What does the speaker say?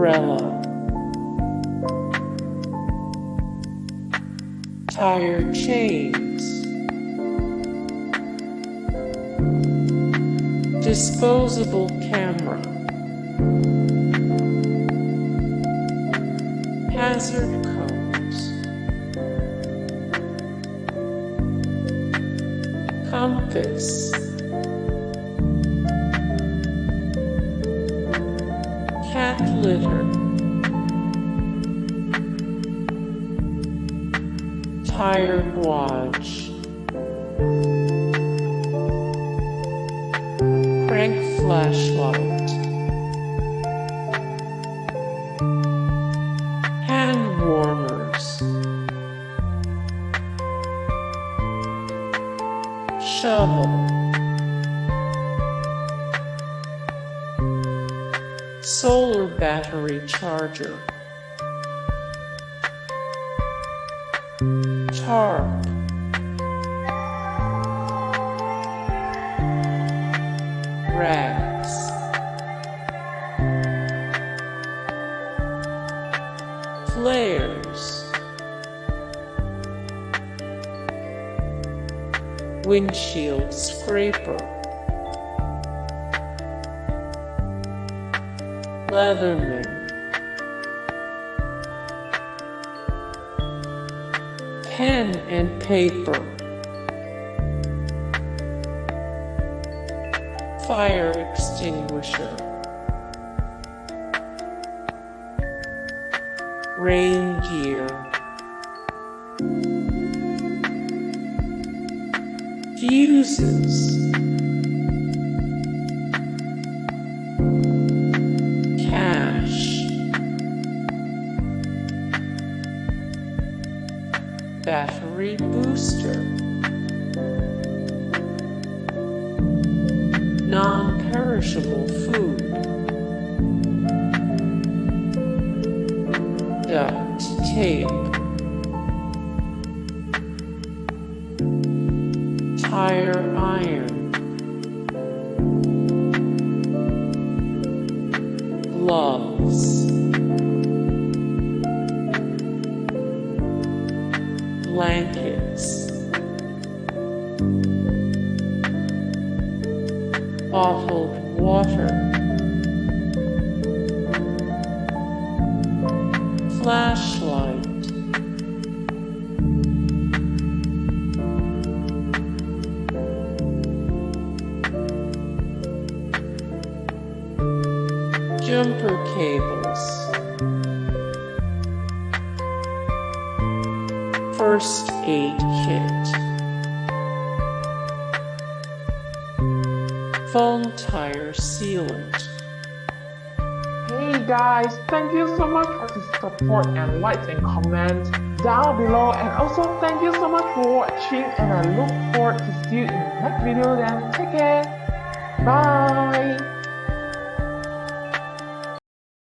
Umbrella, tire chains, disposable camera, hazard cones, compass, cat litter, tire guage, crank flashlight, hand warmers, shovel, solar battery charger, tarp, rags, flares, windshield scraper, Leatherman, pen and paper, fire extinguisher, rain gear, fuses, cash, battery booster, non-perishable food, duct tape, tire iron, gloves, blankets, bottled water, flashlight, jumper cables, first aid kit, foam tire sealant. Hey guys, thank you so much for the support and likes and comments down below, and also thank you so much for watching, and I look forward to see you in the next video. Then take care, bye.